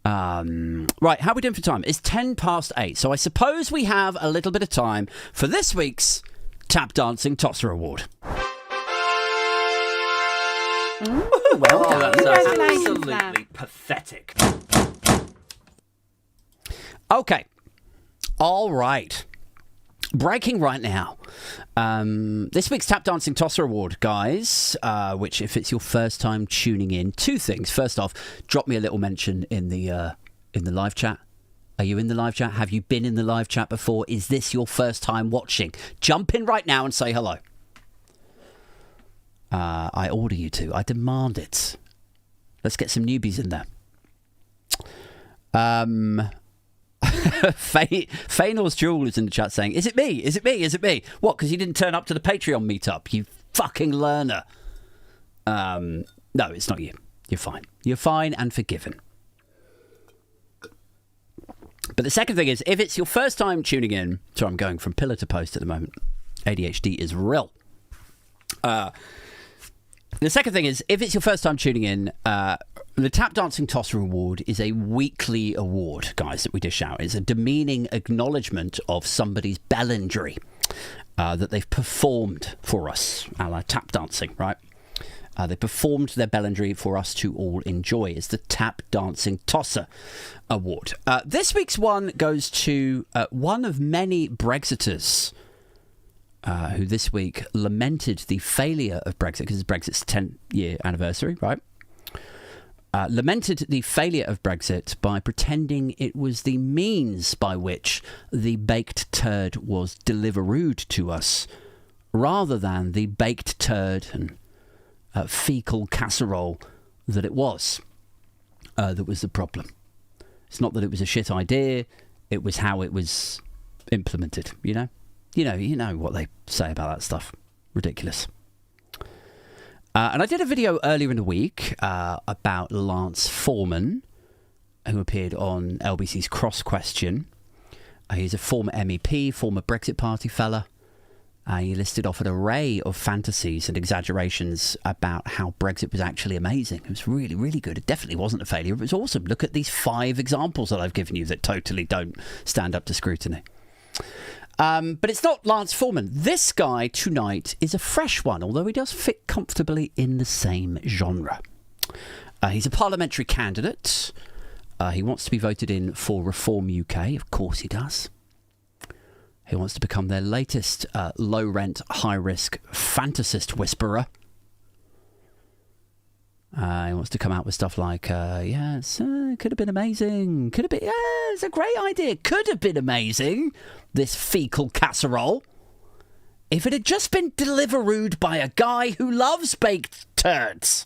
Right, how are we doing for time? It's 8:10, so I suppose we have a little bit of time for this week's Tap Dancing Tosser Award. Well done. That's
Congratulations,
absolutely
Sam.
pathetic. Okay. All right. Breaking right now. This week's Tap Dancing Tosser Award, guys, which if it's your first time tuning in, two things. First off, drop me a little mention in the live chat. Are you in the live chat? Have you been in the live chat before? Is this your first time watching? Jump in right now and say hello. I order you to. I demand it. Let's get some newbies in there. Feynor's Jewel is in the chat saying, is it me? Is it me? Is it me? What, because you didn't turn up to the Patreon meetup, you fucking learner. No, it's not you. You're fine. You're fine and forgiven. But the second thing is, if it's your first time tuning in, sorry, I'm going from pillar to post at the moment. ADHD is real. The second thing is, if it's your first time tuning in, the Tap Dancing Tosser Award is a weekly award, guys, that we dish out. It's a demeaning acknowledgement of somebody's bellendry that they've performed for us, a la tap dancing, right? They performed their bellendry for us to all enjoy. It's the Tap Dancing Tosser Award. This week's one goes to one of many Brexiters who this week lamented the failure of Brexit, because it's Brexit's 10-year anniversary, right? Lamented the failure of Brexit by pretending it was the means by which the baked turd was delivered to us, rather than the baked turd and fecal casserole that it was. That was the problem. It's not that it was a shit idea, it was how it was implemented, you know? You know what they say about that stuff. Ridiculous. And I did a video earlier in the week about Lance Foreman, who appeared on LBC's Cross Question. He's a former MEP, former Brexit Party fella. He listed off an array of fantasies and exaggerations about how Brexit was actually amazing. It was really, really good. It definitely wasn't a failure. It was awesome. Look at these 5 examples that I've given you that totally don't stand up to scrutiny. But it's not Lance Foreman. This guy tonight is a fresh one, although he does fit comfortably in the same genre. He's a parliamentary candidate. He wants to be voted in for Reform UK. Of course he does. He wants to become their latest low-rent, high-risk fantasist whisperer. He wants to come out with stuff like, yes, could have been amazing. Could have been, yeah, it's a great idea. Could have been amazing, this fecal casserole, if it had just been delivered by a guy who loves baked turds.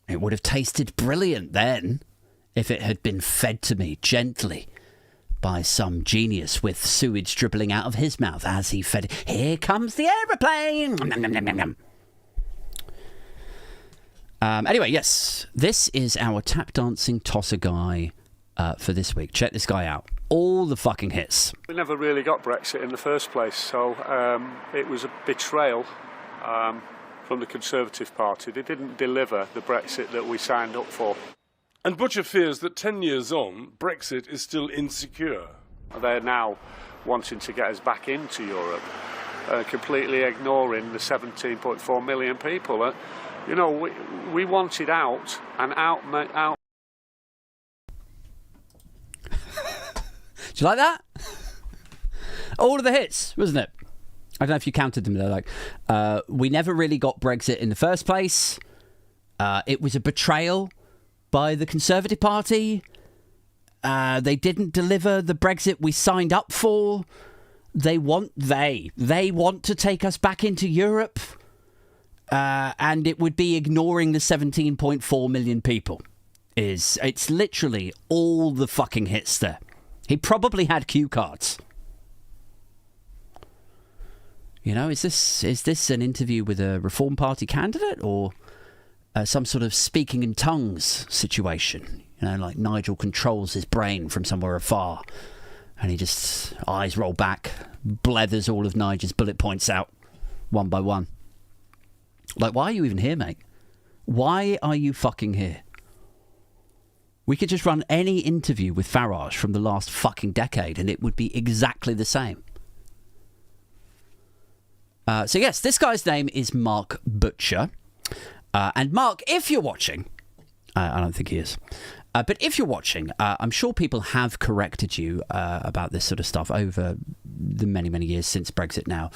It would have tasted brilliant then, if it had been fed to me gently by some genius with sewage dribbling out of his mouth as he fed it. Here comes the aeroplane. Anyway, yes, this is our tap dancing tosser guy for this week. Check this guy out. All the fucking hits.
We never really got Brexit in the first place, so it was a betrayal from the Conservative Party. They didn't deliver the Brexit that we signed up for.
And Butcher fears that 10 years on, Brexit is still insecure.
They're now wanting to get us back into Europe, completely ignoring the 17.4 million people. You know, we wanted out, and out.
Do you like that? All of the hits, wasn't it? I don't know if you counted them. They're like, we never really got Brexit in the first place. It was a betrayal by the Conservative Party. They didn't deliver the Brexit we signed up for. They want to take us back into Europe. And it would be ignoring the 17.4 million people. It's literally all the fucking hits there. He probably had cue cards. You know, is this an interview with a Reform Party candidate, or some sort of speaking in tongues situation? You know, like Nigel controls his brain from somewhere afar, and he just, eyes roll back, blethers all of Nigel's bullet points out, one by one. Like, why are you even here, mate? Why are you fucking here? We could just run any interview with Farage from the last fucking decade and it would be exactly the same. So yes, this guy's name is Mark Butcher. And Mark, if you're watching, I don't think he is. But if you're watching, I'm sure people have corrected you about this sort of stuff over the many, many years since Brexit now,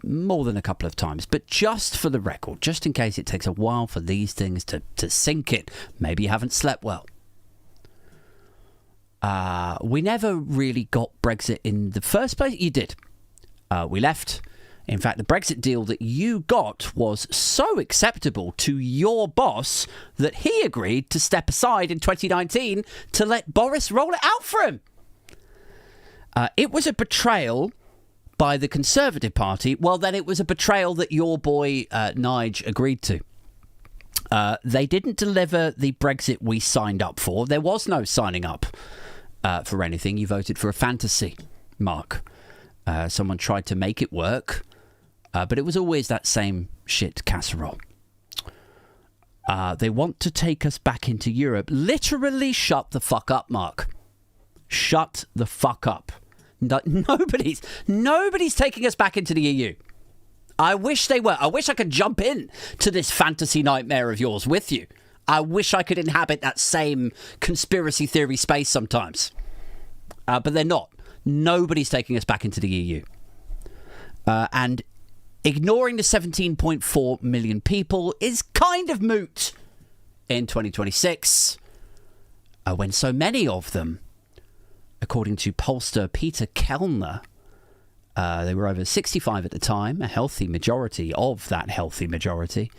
more than a couple of times. But just for the record, just in case it takes a while for these things to sink in, maybe you haven't slept well. We never really got Brexit in the first place. You did. We left. In fact, the Brexit deal that you got was so acceptable to your boss that he agreed to step aside in 2019 to let Boris roll it out for him. It was a betrayal by the Conservative Party. Well, then it was a betrayal that your boy Nige agreed to. They didn't deliver the Brexit we signed up for. There was no signing up for anything. You voted for a fantasy, Mark. Someone tried to make it work. But it was always that same shit casserole. They want to take us back into Europe. Literally shut the fuck up, Mark. Shut the fuck up. Nobody's taking us back into the EU. I wish they were. I wish I could jump in to this fantasy nightmare of yours with you. I wish I could inhabit that same conspiracy theory space sometimes. But they're not. Nobody's taking us back into the EU. And ignoring the 17.4 million people is kind of moot in 2026 when so many of them, according to pollster Peter Kellner, they were over 65 at the time, a healthy majority of that healthy majority.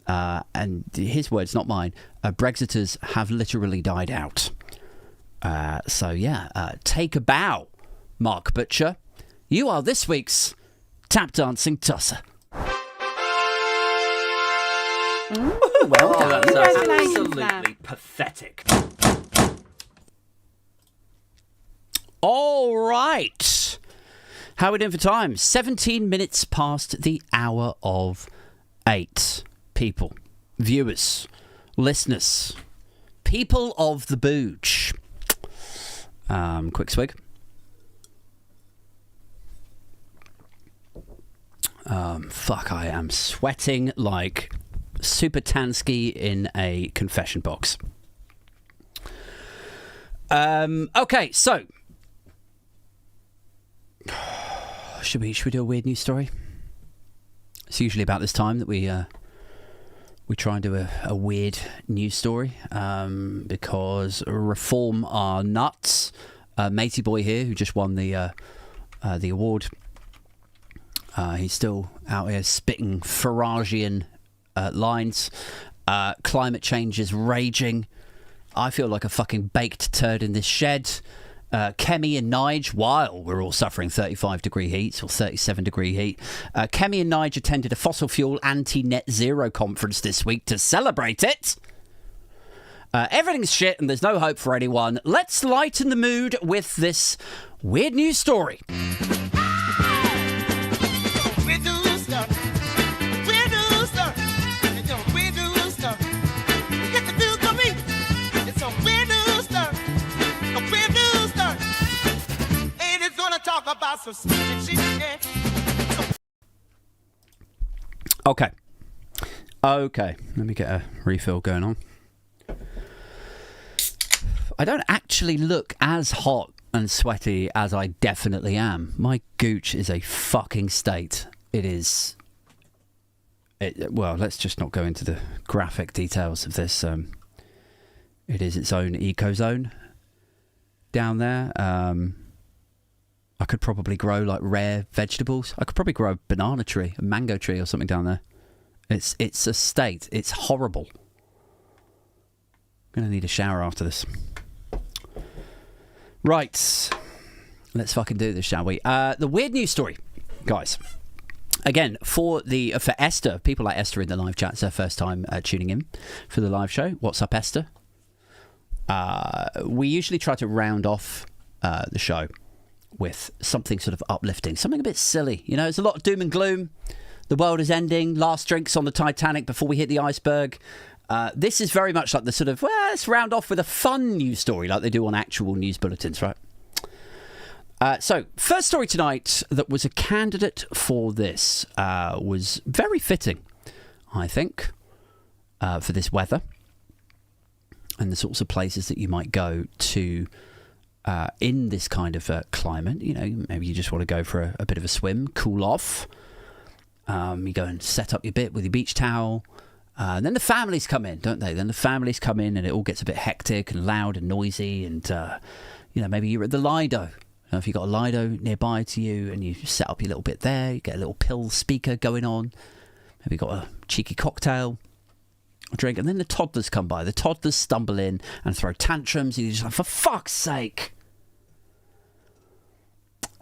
And his words, not mine, Brexiters have literally died out. Take a bow, Mark Butcher. You are this week's tap dancing tosser. Well done. That's absolutely pathetic. All right. How are we doing for time? 17 minutes past the hour of 8. People, viewers, listeners, people of the booch. Quick swig. I am sweating like Super Tansky in a confession box. Okay, so should we do a weird news story? It's usually about this time that we try and do a weird news story because reform are nuts. Matey boy here, who just won the award. He's still out here spitting Faragian lines. Climate change is raging. I feel like a fucking baked turd in this shed. Kemi and Nige, while we're all suffering 35-degree heat or 37-degree heat, Kemi and Nige attended a fossil fuel anti-net zero conference this week to celebrate it. Everything's shit and there's no hope for anyone. Let's lighten the mood with this weird news story. Okay. Let me get a refill going on. I don't actually look as hot and sweaty as I definitely am. My gooch is a fucking state. It is. Well, let's just not go into the graphic details of this. It is its own eco-zone down there. I could probably grow like rare vegetables. I could probably grow a banana tree, a mango tree or something down there. It's a state. It's horrible. I'm going to need a shower after this. Right. Let's fucking do this, shall we? The weird news story, guys. Again, for Esther, people like Esther in the live chat, it's her first time tuning in for the live show. What's up, Esther? We usually try to round off the show with something sort of uplifting, something a bit silly. You know, there's a lot of doom and gloom. The world is ending. Last drinks on the Titanic before we hit the iceberg. This is very much like the sort of, well, let's round off with a fun news story like they do on actual news bulletins, right? So, first story tonight that was a candidate for this was very fitting, I think. for this weather and the sorts of places that you might go to in this kind of climate. You know, maybe you just want to go for a bit of a swim, cool off. You go and set up your bit with your beach towel. And then the families come in, don't they? Then the families come in and it all gets a bit hectic and loud and noisy. And, you know, maybe you're at the Lido. If you've got a Lido nearby to you and you set up your little bit there, you get a little pill speaker going on. Maybe you've got a cheeky cocktail, a drink. And then the toddlers come by. The toddlers stumble in and throw tantrums. And you're just like, for fuck's sake.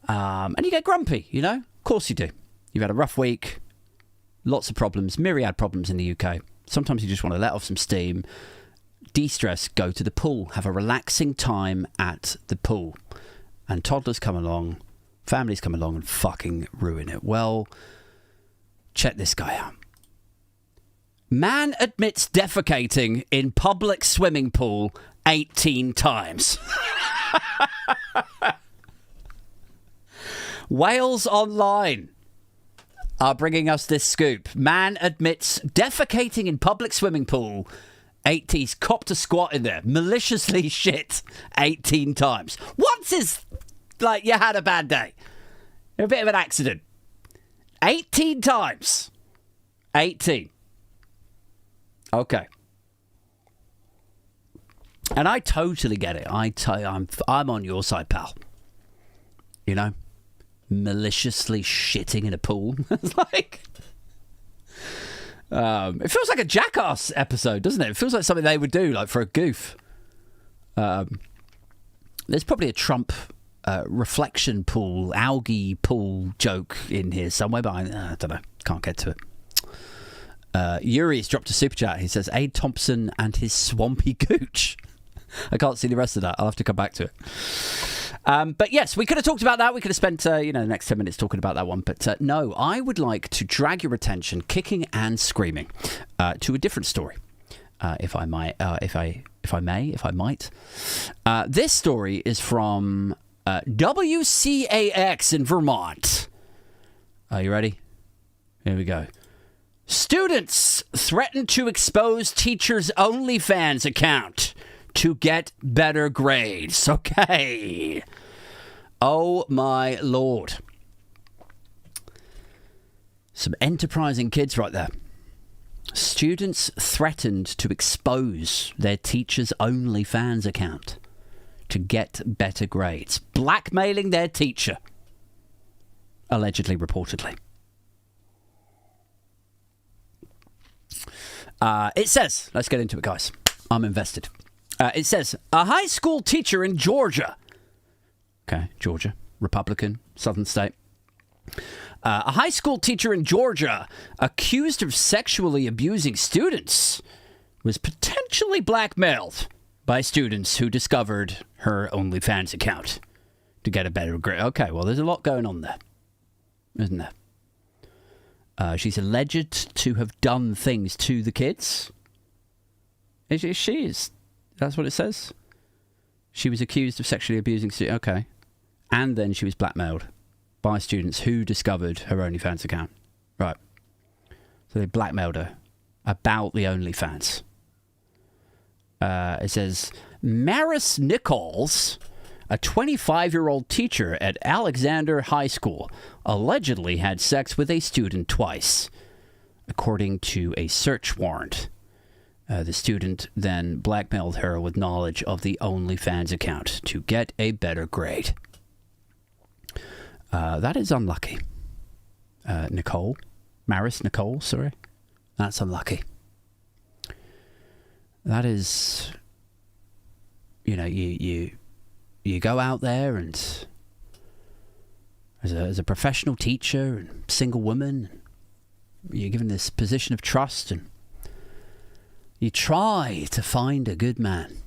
And you get grumpy, you know? Of course you do. You've had a rough week. Lots of problems, myriad problems in the UK. Sometimes you just want to let off some steam, de-stress, go to the pool, have a relaxing time at the pool. And toddlers come along, families come along and fucking ruin it. Well, check this guy out. Man admits defecating in public swimming pool 18 times. Wales Online are bringing us this scoop. Man admits defecating in public swimming pool. 80s copped a squat in there. Maliciously shit 18 times. Once is like you had a bad day. A bit of an accident. 18 times. 18. Okay. And I totally get it. I'm on your side, pal. You know? Maliciously shitting in a pool. It's like it feels like a Jackass episode, doesn't it? It feels like something they would do, like for a goof. There's probably a Trump reflection pool, algae pool joke in here somewhere, but I don't know. Can't get to it. Yuri's dropped a super chat. He says, Aid Thompson and his swampy gooch. I can't see the rest of that. I'll have to come back to it. But yes, we could have talked about that. We could have spent, the next 10 minutes talking about that one. But no, I would like to drag your attention, kicking and screaming, to a different story, if I might. This story is from WCAX in Vermont. Are you ready? Here we go. Students threaten to expose teacher's OnlyFans account to get better grades. Okay. Oh, my Lord. Some enterprising kids right there. Students threatened to expose their teacher's OnlyFans account to get better grades. Blackmailing their teacher. Allegedly, reportedly. It says, let's get into it, guys. I'm invested. It says, a high school teacher in Georgia. Okay, Georgia, Republican, southern state. A high school teacher in Georgia accused of sexually abusing students was potentially blackmailed by students who discovered her OnlyFans account to get a better grade. Okay, well, there's a lot going on there, isn't there? She's alleged to have done things to the kids. She is. That's what it says. She was accused of sexually abusing students. Okay. And then she was blackmailed by students who discovered her OnlyFans account. Right. So they blackmailed her about the OnlyFans. It says, Maris Nichols, a 25-year-old teacher at Alexander High School, allegedly had sex with a student twice, according to a search warrant. The student then blackmailed her with knowledge of the OnlyFans account to get a better grade. That is unlucky. Maris Nicole, sorry. That's unlucky. That is, you go out there and as a professional teacher and single woman, you're given this position of trust and you try to find a good man.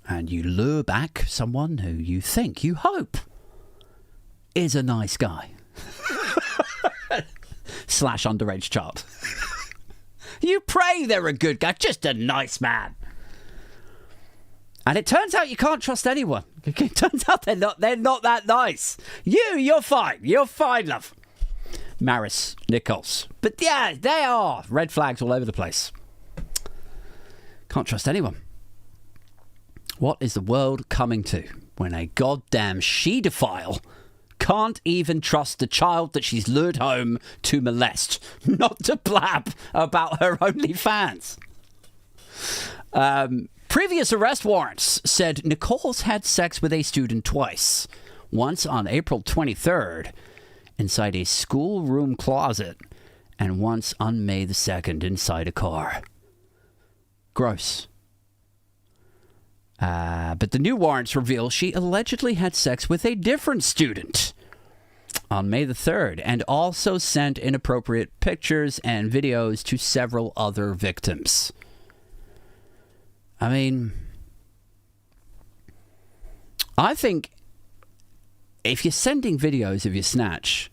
And you lure back someone who you think, you hope, is a nice guy. / underage child. You pray they're a good guy, just a nice man. And it turns out you can't trust anyone. It turns out they're not that nice. You're fine. You're fine, love. Maris Nichols. But yeah, they are red flags all over the place. Can't trust anyone. What is the world coming to when a goddamn she-dophile can't even trust the child that she's lured home to molest, not to blab about her OnlyFans? Previous arrest warrants said Nichols had sex with a student twice. Once on April 23rd inside a schoolroom closet, and once on May the 2nd inside a car. Gross. But the new warrants reveal she allegedly had sex with a different student on May the 3rd and also sent inappropriate pictures and videos to several other victims. I mean, I think if you're sending videos of your snatch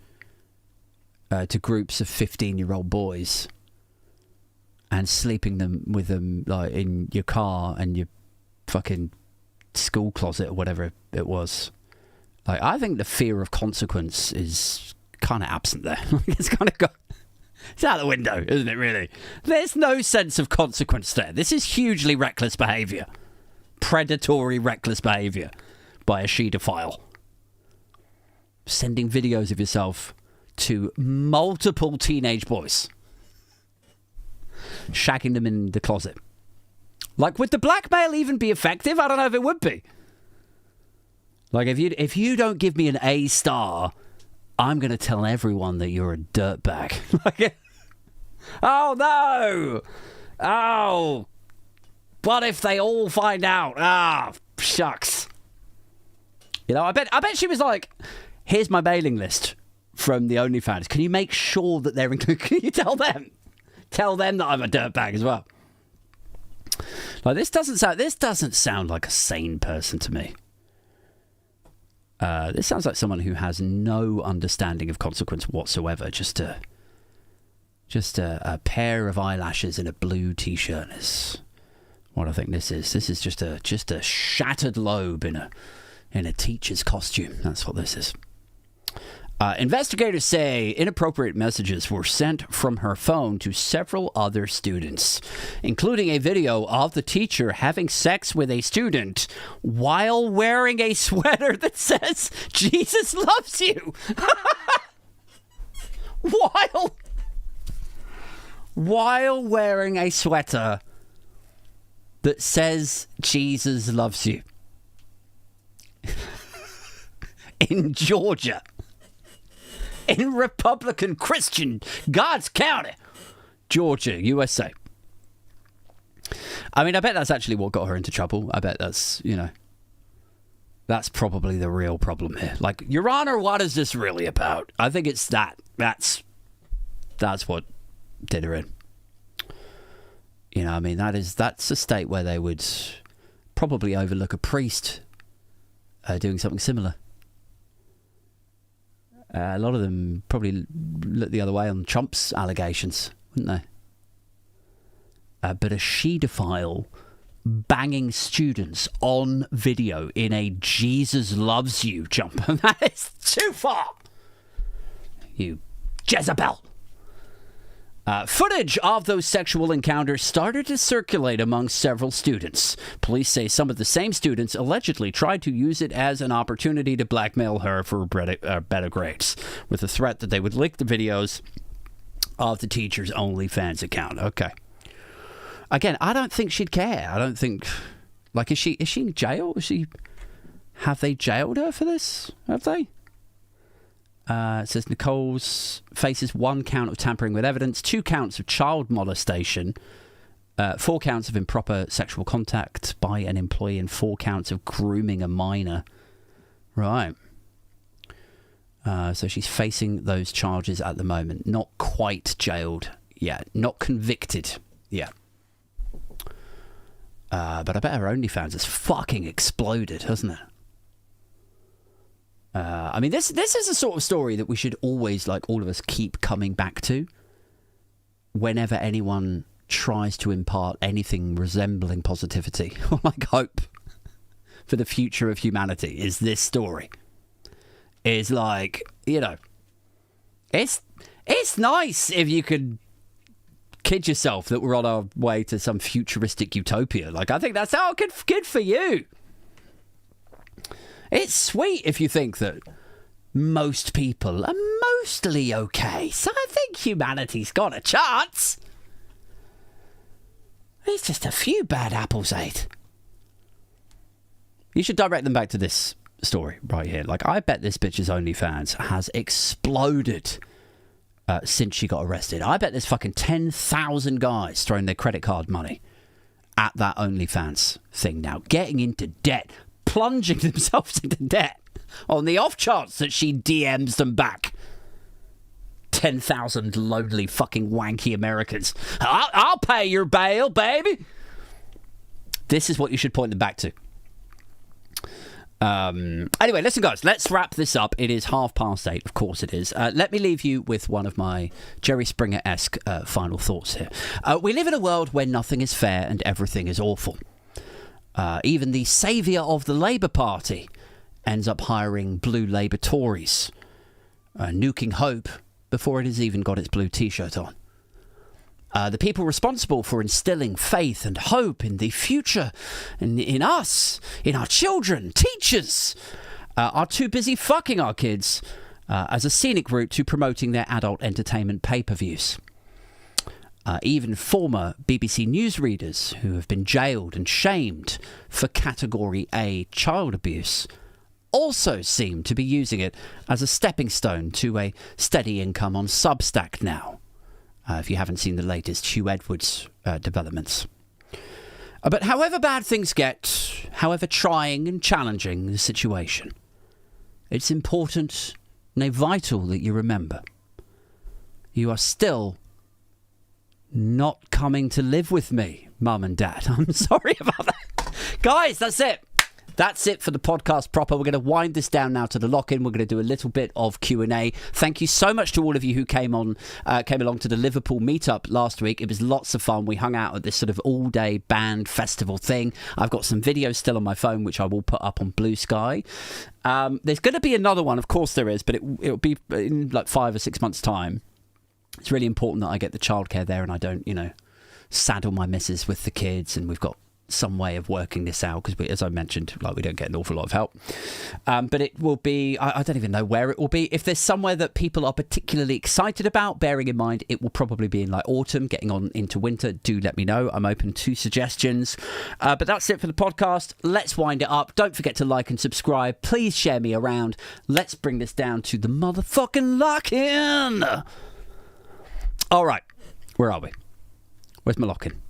to groups of 15-year-old boys and sleeping with them like in your car and your fucking school closet or whatever it was, like, I think the fear of consequence is kind of absent there. It's kind of it's out the window, isn't it, really? There's no sense of consequence there. This is hugely reckless behaviour. Predatory, reckless behaviour by a she-dophile. Sending videos of yourself to multiple teenage boys. Shagging them in the closet. Like, would the blackmail even be effective? I don't know if it would be. Like, if you don't give me an A star, I'm going to tell everyone that you're a dirtbag. Like, oh, no! Oh! What if they all find out? Ah, shucks. You know, I bet she was like, here's my mailing list from the OnlyFans. Can you make sure that they're included? Can you tell them? Tell them that I'm a dirtbag as well. Like, this doesn't sound like a sane person to me. This sounds like someone who has no understanding of consequence whatsoever. Just a pair of eyelashes and a blue t-shirt is what I think this is. This is just a shattered lobe in a teacher's costume. That's what this is. Investigators say inappropriate messages were sent from her phone to several other students, including a video of the teacher having sex with a student while wearing a sweater that says, "Jesus loves you." While wearing a sweater that says, "Jesus loves you." In Georgia. In Republican Christian God's County, Georgia, USA. I mean, I bet that's actually what got her into trouble. I bet that's probably the real problem here. Like, Your Honor, what is this really about? I think it's that. That's what did her in. You know, I mean, that's a state where they would probably overlook a priest doing something similar. A lot of them probably look the other way on Trump's allegations, wouldn't they? But a she-dophile banging students on video in a Jesus loves you jumper, that is too far. You Jezebel. Footage of those sexual encounters started to circulate among several students. Police say some of the same students allegedly tried to use it as an opportunity to blackmail her for better grades, with the threat that they would leak the videos of the teacher's OnlyFans account. Okay. Again, I don't think she'd care. I don't think... Like, is she in jail? Have they jailed her for this? Have they? It says Nichols faces 1 count of tampering with evidence, 2 counts of child molestation, 4 counts of improper sexual contact by an employee, and 4 counts of grooming a minor. Right. So she's facing those charges at the moment. Not quite jailed yet. Not convicted yet. But I bet her OnlyFans has fucking exploded, hasn't it? I mean, this is a sort of story that we should always, like, all of us keep coming back to whenever anyone tries to impart anything resembling positivity or, like, hope for the future of humanity. Is this story is like, you know, it's It's nice if you could kid yourself that we're on our way to some futuristic utopia. Like, I think that's good for you. It's sweet if you think that most people are mostly okay. So I think humanity's got a chance. It's just a few bad apples, ain't. You should direct them back to this story right here. Like, I bet this bitch's OnlyFans has exploded since she got arrested. I bet there's fucking 10,000 guys throwing their credit card money at that OnlyFans thing now, getting into debt, plunging themselves into debt on the off chance that she DMs them back. 10,000 lonely fucking wanky Americans. I'll pay your bail, baby. This is what you should point them back to. Anyway, listen, guys, let's wrap this up. It is 8:30. Of course it is. Let me leave you with one of my Jerry Springer-esque final thoughts here. We live in a world where nothing is fair and everything is awful. Even the saviour of the Labour Party ends up hiring blue Labour Tories, nuking hope before it has even got its blue T-shirt on. The people responsible for instilling faith and hope in the future, in us, in our children, teachers, are too busy fucking our kids as a scenic route to promoting their adult entertainment pay-per-views. Even former BBC News readers who have been jailed and shamed for Category A child abuse also seem to be using it as a stepping stone to a steady income on Substack now. If you haven't seen the latest Hugh Edwards developments. But however bad things get, however trying and challenging the situation, it's important, nay vital, that you remember you are still not coming to live with me, Mum and Dad. I'm sorry about that. Guys, that's it. That's it for the podcast proper. We're going to wind this down now to the lock-in. We're going to do a little bit of Q&A. Thank you so much to all of you who came along to the Liverpool meetup last week. It was lots of fun. We hung out at this sort of all-day band festival thing. I've got some videos still on my phone, which I will put up on Blue Sky. There's going to be another one, of course there is, but it'll be in like 5 or 6 months' time. It's really important that I get the childcare there and I don't, saddle my missus with the kids, and we've got some way of working this out because, as I mentioned, we don't get an awful lot of help. But it will be, I don't even know where it will be. If there's somewhere that people are particularly excited about, bearing in mind it will probably be in autumn, getting on into winter, do let me know. I'm open to suggestions. But that's it for the podcast. Let's wind it up. Don't forget to like and subscribe. Please share me around. Let's bring this down to the motherfucking lock-in. All right. Where are we? Where's my lock-in?